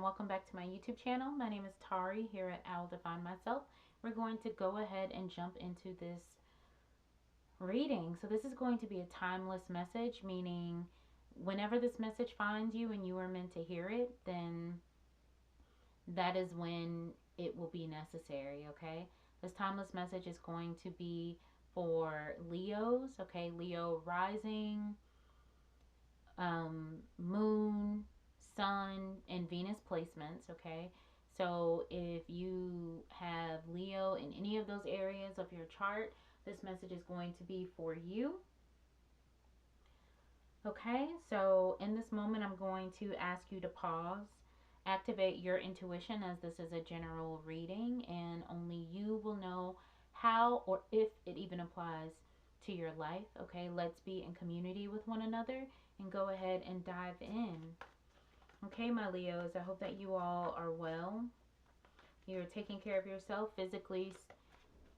welcome back to my YouTube channel. My name is Tari here at I'll Define Myself. We're going to go ahead and jump into this reading. So this is going to be a timeless message, meaning whenever this message finds you and you are meant to hear it, then that is when it will be necessary, okay? This timeless message is going to be for Leos, okay? Leo rising, moon, sun, and Venus placements, okay? So if you have Leo in any of those areas of your chart, this message is going to be for you. Okay, so in this moment, I'm going to ask you to pause, activate your intuition, as this is a general reading and only you will know how or if it even applies to your life. Okay, let's be in community with one another and go ahead and dive in. Okay, my Leos, I hope that you all are well. You're taking care of yourself physically,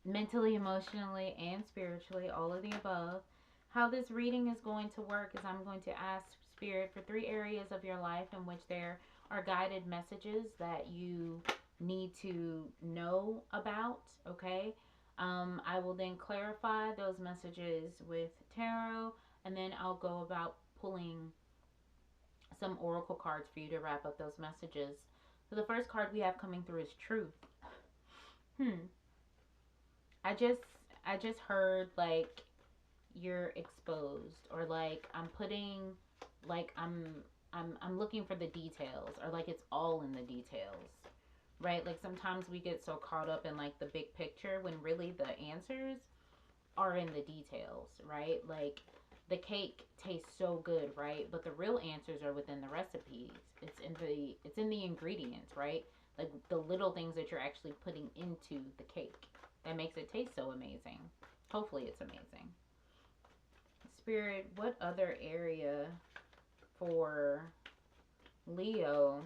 mentally, emotionally, and spiritually, all of the above. How this reading is going to work is I'm going to ask Spirit for 3 areas of your life in which there are guided messages that you need to know about, okay? I will then clarify those messages with tarot, and then I'll go about pulling some oracle cards for you to wrap up those messages. So the first card we have coming through is truth. I just I just heard like you're exposed, or like I'm looking for the details, or like it's all in the details. Right? Like sometimes we get so caught up in like the big picture when really the answers are in the details, right? Like the cake tastes so good, right? But the real answers are within the recipes. It's in the ingredients, right? Like the little things that you're actually putting into the cake that makes it taste so amazing. Hopefully it's amazing. Spirit, what other area for Leo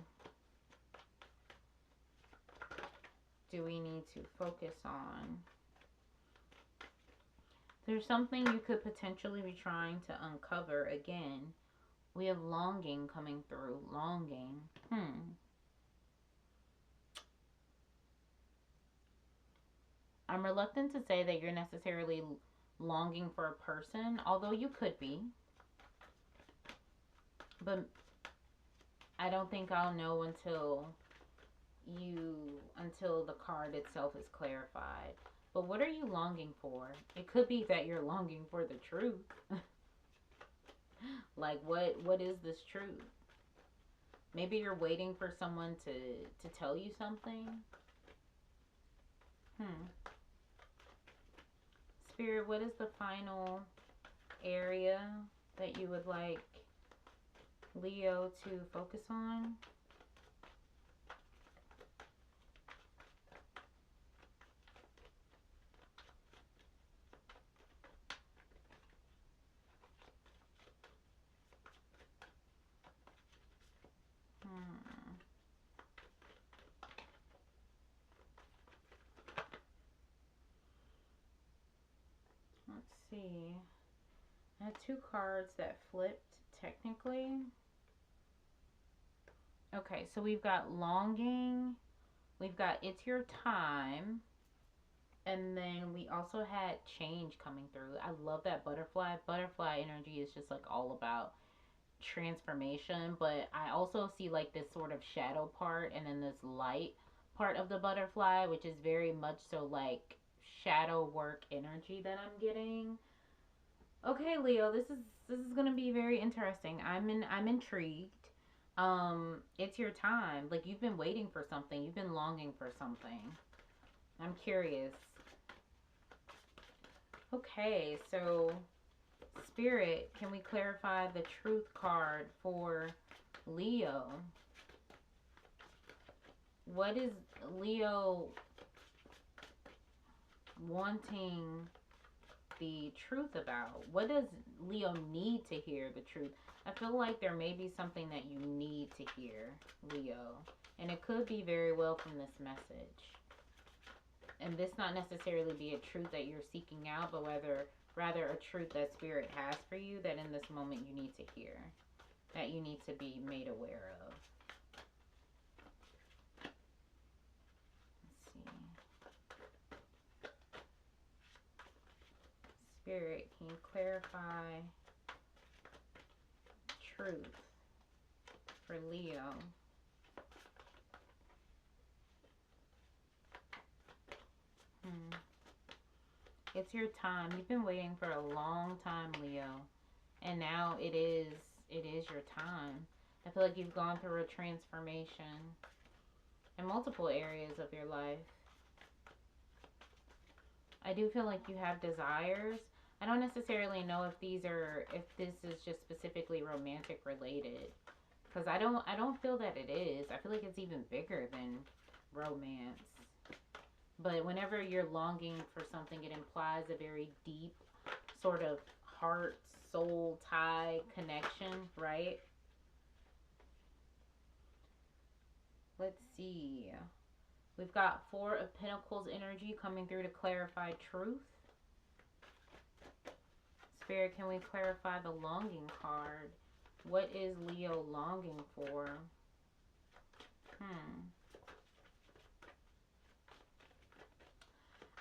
do we need to focus on? There's something you could potentially be trying to uncover again. We have longing coming through. Longing. I'm reluctant to say that you're necessarily longing for a person, although you could be. But I don't think I'll know until the card itself is clarified. But what are you longing for? It could be that you're longing for the truth. Like what is this truth? Maybe you're waiting for someone to tell you something. Spirit, what is the final area that you would like Leo to focus on? Let's see. I had 2 cards that flipped technically. Okay, so we've got longing, we've got it's your time, and then we also had change coming through. I love that butterfly. Butterfly energy is just like all about transformation, but I also see like this sort of shadow part and then this light part of the butterfly, which is very much so like shadow work energy that I'm getting. Okay, Leo, this is going to be very interesting. I'm intrigued. It's your time. Like you've been waiting for something. You've been longing for something. I'm curious. Okay, so Spirit, can we clarify the truth card for Leo? What is Leo wanting the truth about? What does Leo need to hear the truth? I feel like there may be something that you need to hear, Leo. And it could be very well from this message. And this not necessarily be a truth that you're seeking out, but rather a truth that Spirit has for you that in this moment you need to hear, that you need to be made aware of. Spirit, can you clarify truth for Leo? It's your time. You've been waiting for a long time, Leo. And now it is your time. I feel like you've gone through a transformation in multiple areas of your life. I do feel like you have desires. I don't necessarily know if this is just specifically romantic related, cuz I don't feel that it is. I feel like it's even bigger than romance. But whenever you're longing for something, it implies a very deep sort of heart soul tie connection, right? Let's see. We've got Four of Pentacles energy coming through to clarify truth. Spirit, can we clarify the longing card? What is Leo longing for?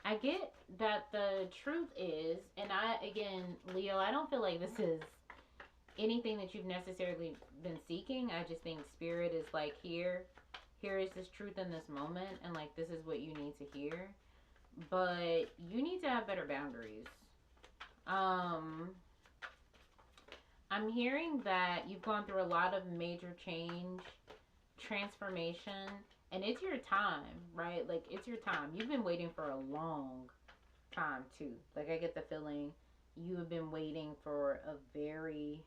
I get that the truth is, and again, Leo, I don't feel like this is anything that you've necessarily been seeking. I just think Spirit is like, here is this truth in this moment, and like, this is what you need to hear. But you need to have better boundaries. I'm hearing that you've gone through a lot of major change, transformation, and it's your time, right? Like, it's your time. You've been waiting for a long time, too. Like, I get the feeling you have been waiting for a very,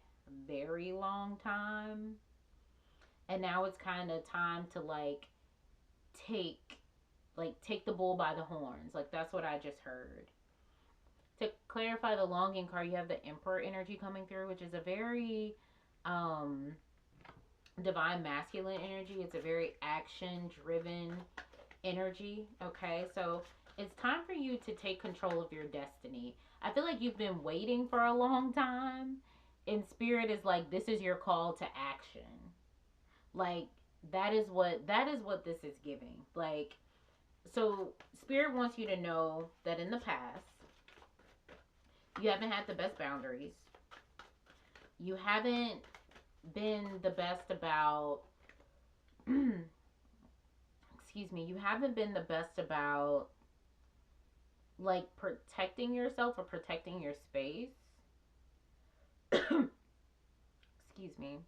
very long time. And now it's kind of time to, take, take the bull by the horns. Like, that's what I just heard. To clarify the longing card, you have the Emperor energy coming through, which is a very divine masculine energy. It's a very action driven energy. Okay, so it's time for you to take control of your destiny. I feel like you've been waiting for a long time, and Spirit is like, this is your call to action. Like, that is what this is giving. Like, so Spirit wants you to know that in the past you haven't had the best boundaries. You haven't been the best about excuse me, you haven't been the best about like protecting yourself or protecting your space. Excuse me.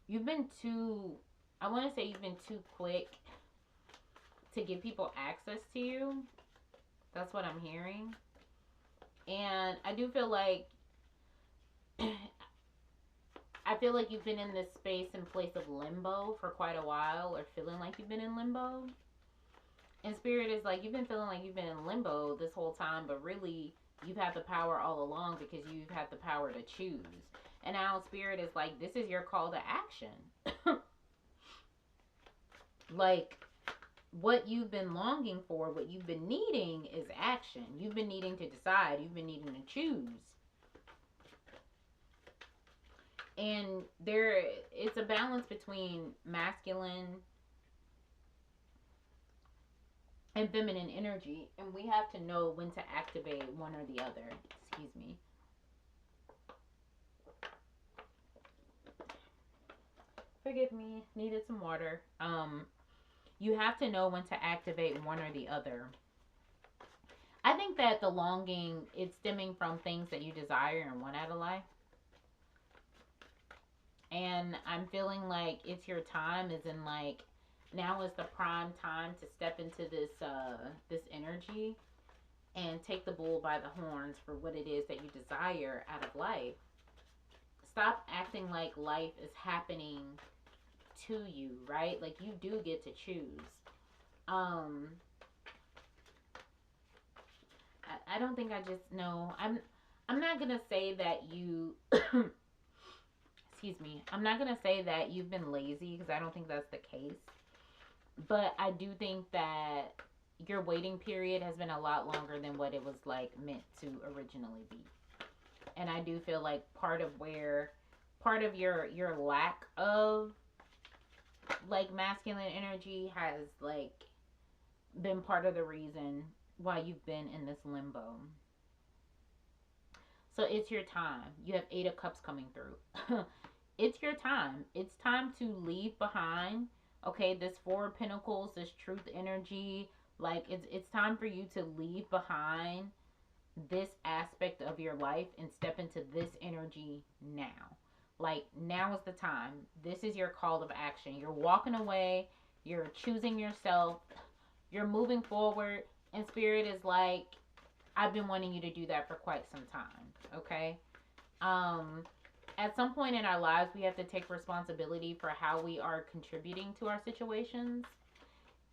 You've been too, I want to say you've been too quick to give people access to you. That's what I'm hearing. And I do feel like I feel like you've been in this space and place of limbo for quite a while, or feeling like you've been in limbo. And Spirit is like, you've been feeling like you've been in limbo this whole time, but really, you've had the power all along because you've had the power to choose. And now Spirit is like, this is your call to action. Like, what you've been longing for, what you've been needing is action. You've been needing to decide. You've been needing to choose. And it's a balance between masculine and feminine energy, and we have to know when to activate one or the other. Excuse me. Forgive me, needed some water. You have to know when to activate one or the other. I think that the longing is stemming from things that you desire and want out of life. And I'm feeling like it's your time, as in like, now is the prime time to step into this energy and take the bull by the horns for what it is that you desire out of life. Stop acting like life is happening to you, right? Like, you do get to choose. I don't think I just know. I'm not gonna say that you excuse me. I'm not gonna say that you've been lazy, because I don't think that's the case. But I do think that your waiting period has been a lot longer than what it was like meant to originally be. And I do feel like part of your lack of like masculine energy has like been part of the reason while you've been in this limbo. So it's your time. You have 8 of Cups coming through. It's your time. It's time to leave behind. Okay, this Four of Pentacles, this truth energy, like it's time for you to leave behind this aspect of your life and step into this energy now. Like now is the time. This is your call of action. You're walking away, you're choosing yourself, you're moving forward, and spirit is like, I've been wanting you to do that for quite some time. Okay? Um at some point in our lives, we have to take responsibility for how we are contributing to our situations.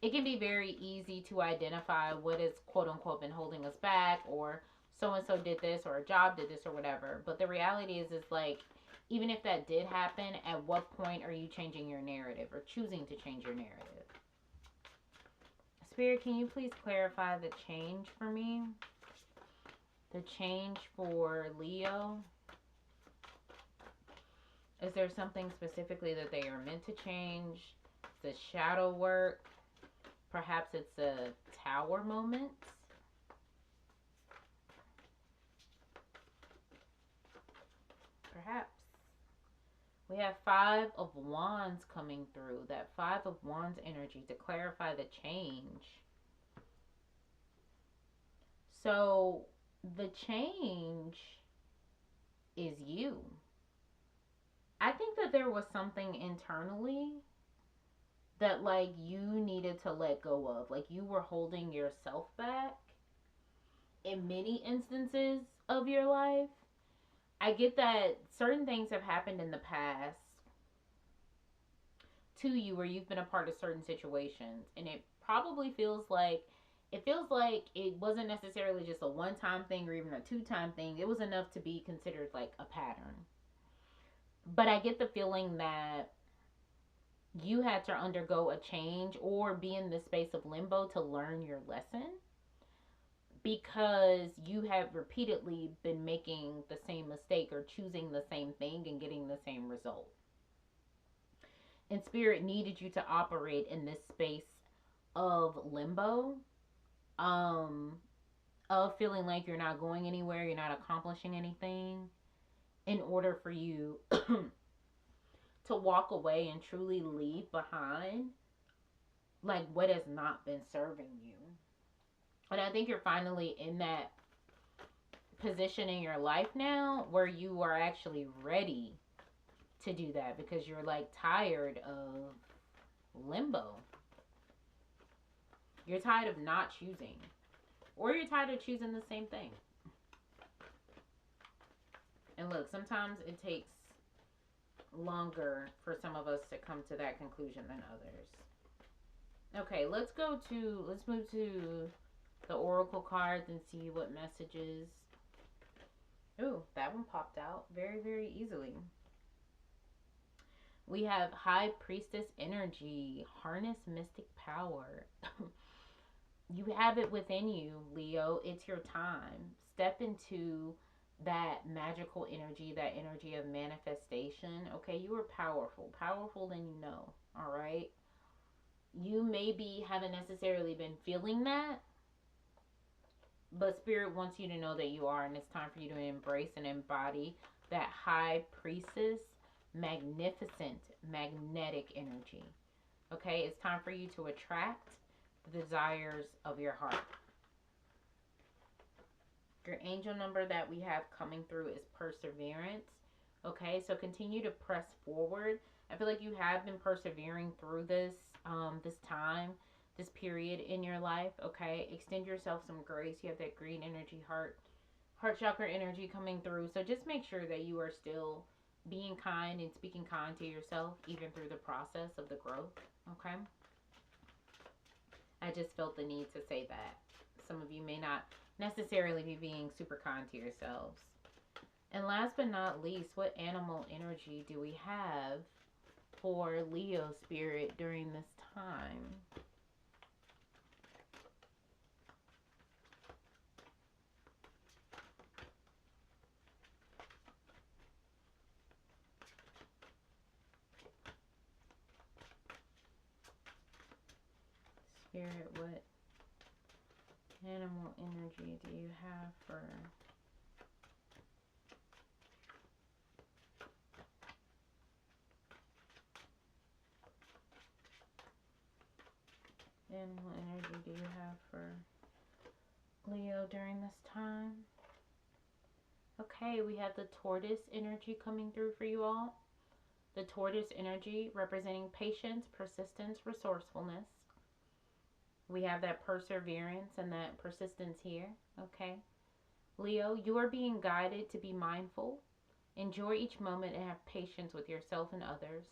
It can be very easy to identify what is quote unquote been holding us back, or so and so did this, or a job did this, or whatever. But the reality is like, even if that did happen, at what point are you changing your narrative or choosing to change your narrative? Spirit, can you please clarify the change for me? The change for Leo. Is there something specifically that they are meant to change? The shadow work. Perhaps it's a tower moment. Perhaps. We have 5 of Wands coming through. That 5 of Wands energy to clarify the change. So the change is you. I think that there was something internally that like you needed to let go of. Like you were holding yourself back in many instances of your life. I get that certain things have happened in the past to you where you've been a part of certain situations, and it feels like it wasn't necessarily just a one-time thing or even a two-time thing. It was enough to be considered like a pattern. But I get the feeling that you had to undergo a change or be in this space of limbo to learn your lesson, because you have repeatedly been making the same mistake or choosing the same thing and getting the same result. And spirit needed you to operate in this space of limbo, um, of feeling like you're not going anywhere, you're not accomplishing anything, in order for you to walk away and truly leave behind like what has not been serving you. And I think you're finally in that position in your life now where you are actually ready to do that, because you're like tired of limbo. You're tired of not choosing, or you're tired of choosing the same thing. And look, sometimes it takes longer for some of us to come to that conclusion than others. Okay, let's move to the oracle cards and see what messages. Ooh, that one popped out very, very easily. We have High Priestess energy, harness mystic power. You have it within you, Leo. It's your time. Step into that magical energy, that energy of manifestation. Okay, you are powerful, powerful than you know. All right. You maybe haven't necessarily been feeling that, but spirit wants you to know that you are, and it's time for you to embrace and embody that high priestess, magnificent, magnetic energy. Okay, it's time for you to attract the desires of your heart. Your angel number that we have coming through is perseverance. Okay, so continue to press forward. I feel like you have been persevering through this time, this period in your life. Okay, extend yourself some grace. You have that green energy, heart chakra energy coming through. So just make sure that you are still being kind and speaking kind to yourself, even through the process of the growth. Okay, I just felt the need to say that. Some of you may not necessarily be being super kind to yourselves. And last but not least, what animal energy do we have for Leo spirit during this time? Spirit, what animal energy do you have for animal energy do you have for Leo during this time? Okay, we have the tortoise energy coming through for you all. The tortoise energy representing patience, persistence, resourcefulness. We have that perseverance and that persistence here. Okay. Leo, you are being guided to be mindful. Enjoy each moment and have patience with yourself and others.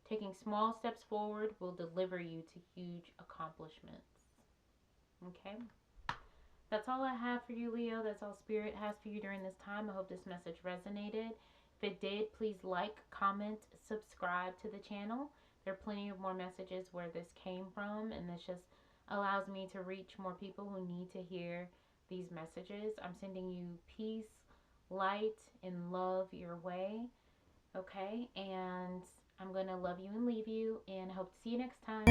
Taking small steps forward will deliver you to huge accomplishments. Okay. That's all I have for you, Leo. That's all Spirit has for you during this time. I hope this message resonated. If it did, please like, comment, subscribe to the channel. There are plenty of more messages where this came from, and this just allows me to reach more people who need to hear these messages. I'm sending you peace, light, and love your way. Okay? And I'm going to love you and leave you, and hope to see you next time.